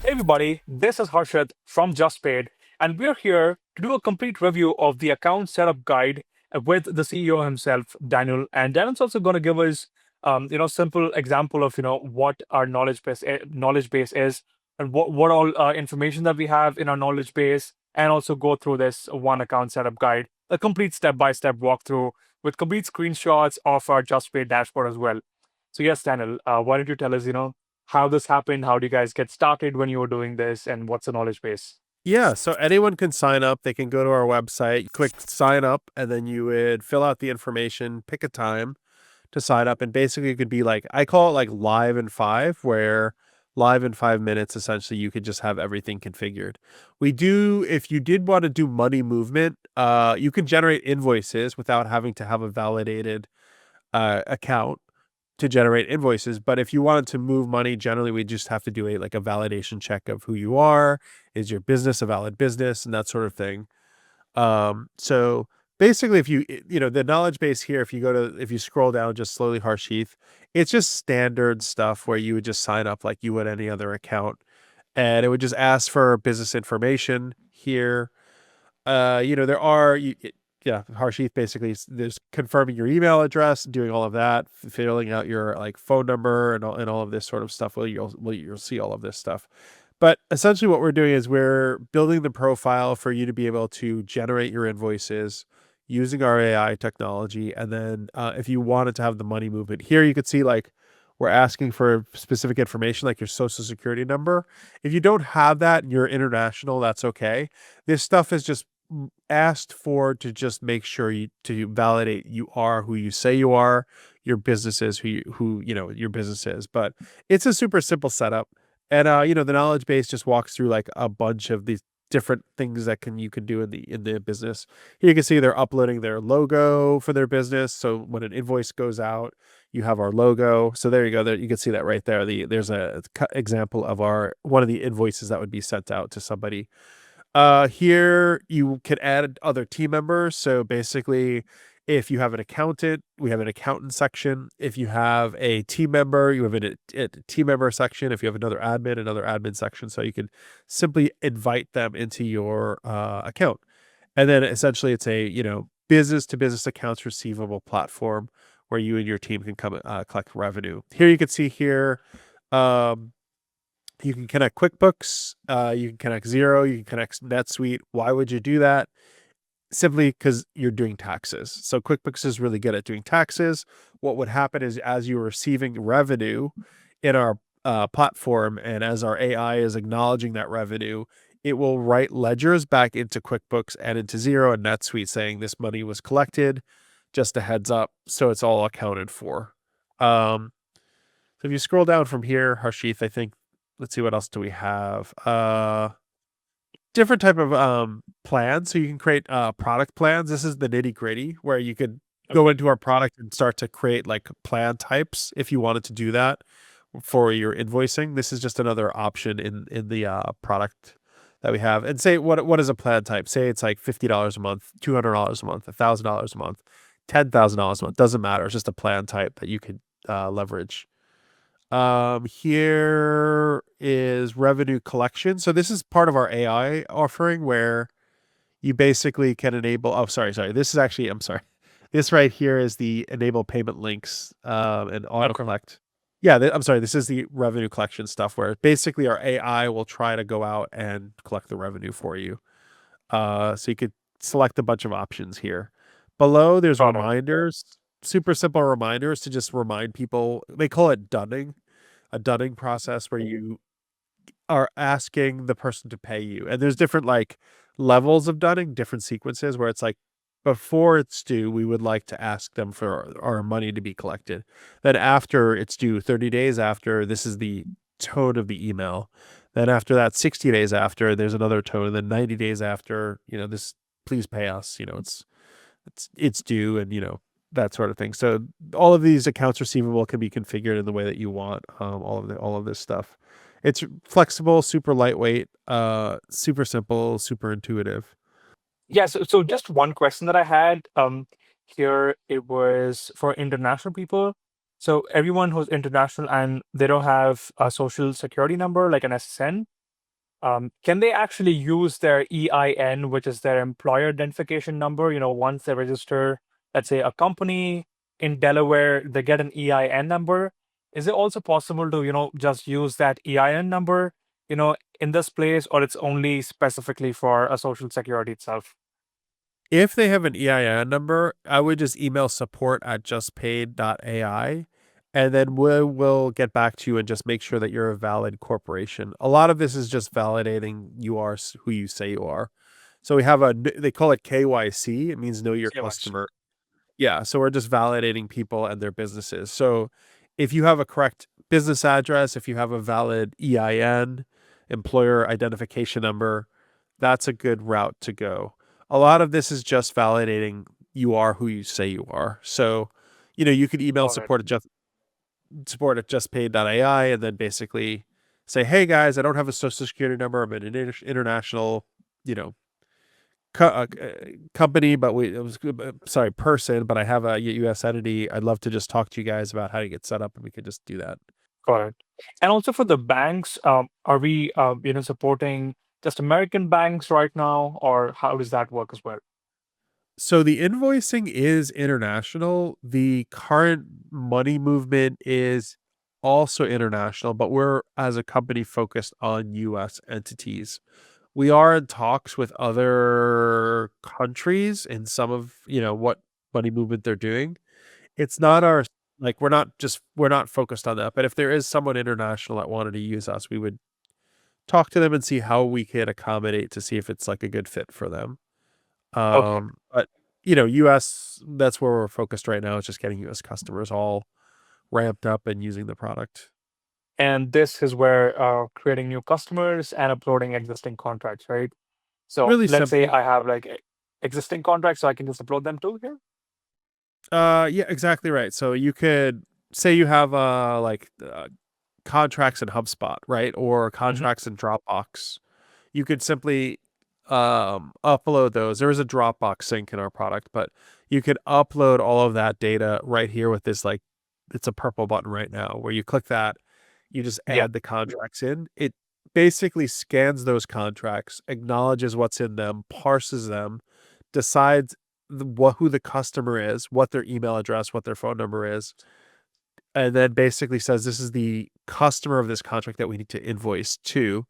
Hey everybody, this is Harshad from JustPaid, and we're here to do a complete review of the account setup guide with the CEO himself, Daniel. And Daniel's also going to give us, simple example of what our knowledge base is, and what all information that we have in our knowledge base, and also go through this one account setup guide, a complete step-by-step walkthrough with complete screenshots of our JustPaid dashboard as well. So yes, Daniel, why don't you tell us, how this happened, how do you guys get started when you were doing this, and what's the knowledge base? Yeah, so anyone can sign up. They can go to our website, click sign up, and then you would fill out the information, pick a time to sign up. And basically, it could be like, I call it like live in 5, where live in 5 minutes, essentially, you could just have everything configured. We do, if you did want to do money movement, you can generate invoices without having to have a validated account to generate invoices. But if you wanted to move money, generally we just have to do a validation check of who you are. Is your business a valid business, and that sort of thing. So basically, if the knowledge base here, if you scroll down just slowly, Harshith, it's just standard stuff where you would just sign up like you would any other account, and it would just ask for business information here. There are yeah, Harshith basically there's confirming your email address, doing all of that, filling out your like phone number and all of this sort of stuff. You'll see all of this stuff. But essentially, what we're doing is we're building the profile for you to be able to generate your invoices using our AI technology. And then if you wanted to have the money movement here, you could see like we're asking for specific information like your social security number. If you don't have that and you're international, that's okay. This stuff is just asked for to just make sure to validate you are who you say you are, your business is your business is. But it's a super simple setup. And the knowledge base just walks through like a bunch of these different things that you can do in the business. Here you can see they're uploading their logo for their business. So when an invoice goes out, you have our logo. So there you go. There you can see that right there. There's a example of our one of the invoices that would be sent out to somebody. Here you can add other team members. So basically, if you have an accountant, we have an accountant section. If you have a team member, you have a team member section. If you have another admin section. So you can simply invite them into your account. And then essentially it's a, business to business accounts receivable platform where you and your team can come collect revenue. Here you can see here, um, you can connect QuickBooks, you can connect Xero, you can connect NetSuite. Why would you do that? Simply because you're doing taxes. So QuickBooks is really good at doing taxes. What would happen is as you're receiving revenue in our platform, and as our AI is acknowledging that revenue, it will write ledgers back into QuickBooks and into Xero and NetSuite saying this money was collected. Just a heads up, so it's all accounted for. So if you scroll down from here, Harshith, I think, let's see, what else do we have? Different type of plans. So you can create product plans. This is the nitty-gritty where you could go into our product and start to create like plan types if you wanted to do that for your invoicing. This is just another option in the product that we have. And say what is a plan type? Say it's like $50 a month, $200 a month, $1,000 a month, $10,000 a month. Doesn't matter. It's just a plan type that you could leverage. Here is revenue collection. So this is part of our AI offering where you basically can enable. Oh, sorry. This is actually, I'm sorry. This right here is the enable payment links and auto Okay. collect. Yeah, I'm sorry. This is the revenue collection stuff where basically our AI will try to go out and collect the revenue for you. So you could select a bunch of options here. Below, there's Got it. reminders, super simple reminders to just remind people. They call it dunning, a dunning process where you are asking the person to pay you. And there's different like levels of dunning, different sequences where it's like before it's due, we would like to ask them for our money to be collected. Then after it's due, 30 days after, this is the tone of the email. Then after that, 60 days after, there's another tone. And then 90 days after, this please pay us, it's due, and that sort of thing. So all of these accounts receivable can be configured in the way that you want. All of this stuff. It's flexible, super lightweight, super simple, super intuitive. Yeah, so just one question that I had here, it was for international people. So everyone who's international and they don't have a social security number like an SSN. Can they actually use their EIN, which is their employer identification number? Once they register, let's say a company in Delaware, they get an EIN number. Is it also possible to, just use that EIN number, in this place, or it's only specifically for a social security itself? If they have an EIN number, I would just email support@justpaid.ai, and then we'll get back to you and just make sure that you're a valid corporation. A lot of this is just validating you are who you say you are. So we have they call it KYC. It means know your KYC. customer. Yeah, so we're just validating people and their businesses. So if you have a correct business address, if you have a valid EIN, employer identification number, that's a good route to go. A lot of this is just validating you are who you say you are. So, you could email Got it. support at justpaid.ai and then basically say, "Hey guys, I don't have a social security number. I'm an international, you know, company, but sorry, person, but I have a U.S. entity. I'd love to just talk to you guys about how to get set up, and we could just do that." Got it. And also for the banks, are we, supporting just American banks right now, or how does that work as well? So the invoicing is international. The current money movement is also international, but we're as a company focused on US entities. We are in talks with other countries in some of, what money movement they're doing. It's not our like we're not focused on that, but if there is someone international that wanted to use us, we would talk to them and see how we could accommodate to see if it's like a good fit for them. Okay. But US, that's where we're focused right now. It's just getting US customers all ramped up and using the product. And this is where creating new customers and uploading existing contracts, right? So Really let's say simple. I have like existing contracts, so I can just upload them too here. Yeah, exactly right. So you could say you have contracts in HubSpot, right? Or Hmm. contracts in Dropbox. You could simply upload those. There is a Dropbox sync in our product, but you could upload all of that data right here with this it's a purple button right now where you click that, you just Yeah, add the contracts in. It basically scans those contracts, acknowledges what's in them, parses them, decides who the customer is, what their email address, what their phone number is, and then basically says this is the customer of this contract that we need to invoice to.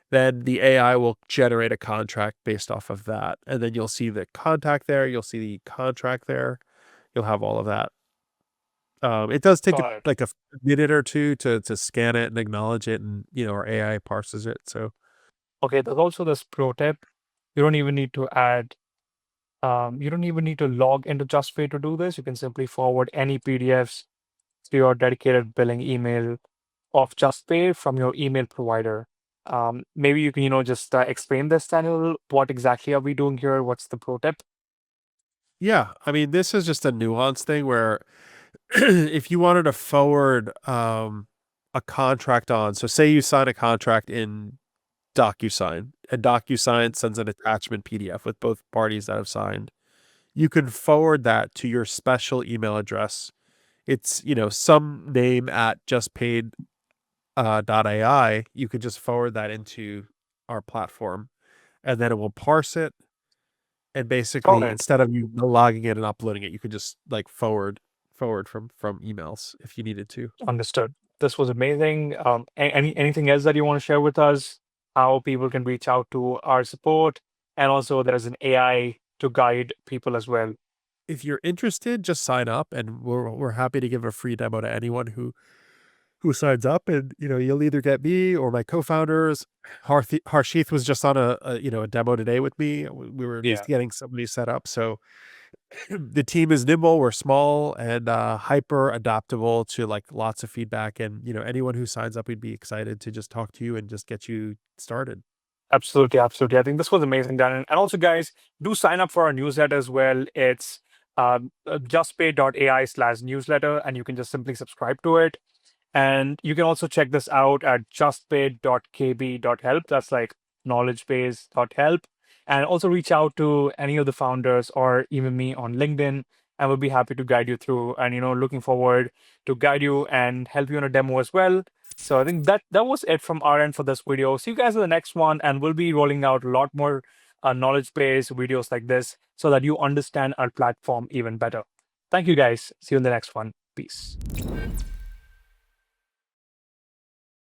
Then the AI will generate a contract based off of that. And then you'll see the contact there, you'll see the contract there, you'll have all of that. It does take got it. like a minute or two to scan it and acknowledge it, and our AI parses it. So Okay, there's also this pro tip. You don't even need to add, you don't even need to log into JustPay to do this. You can simply forward any PDFs to your dedicated billing email of JustPay from your email provider. Maybe you can, just explain this, Daniel. What exactly are we doing here? What's the pro tip? yeah, I mean, this is just a nuance thing where if you wanted to forward a contract on, so say you sign a contract in DocuSign, and DocuSign sends an attachment PDF with both parties that have signed. You can forward that to your special email address. It's, some name at justpaid .ai. You could just forward that into our platform, and then it will parse it. And Got basically, it. instead of you logging in and uploading it, you could just like forward from emails if you needed to. Understood. This was amazing. Anything else that you want to share with us? How people can reach out to our support, and also there's an AI to guide people as well. If you're interested, just sign up, and we're happy to give a free demo to anyone who signs up. And you'll either get me or my co-founders. Harshith was just on a demo today with me. We were just Yeah, getting somebody set up. So the team is nimble, we're small, and hyper adaptable to like lots of feedback. And anyone who signs up, we'd be excited to just talk to you and just get you started. absolutely, absolutely. I think this was amazing, Dan. And also, guys, do sign up for our newsletter as well. It's justpay.ai/newsletter, and you can just simply subscribe to it. And you can also check this out at justpaid.kb.help. That's like knowledgebase.help. And also reach out to any of the founders or even me on LinkedIn, and we'll be happy to guide you through. And looking forward to guide you and help you in a demo as well. So I think that was it from our end for this video. See you guys in the next one, and we'll be rolling out a lot more knowledge-based videos like this so that you understand our platform even better. Thank you guys. See you in the next one. Peace.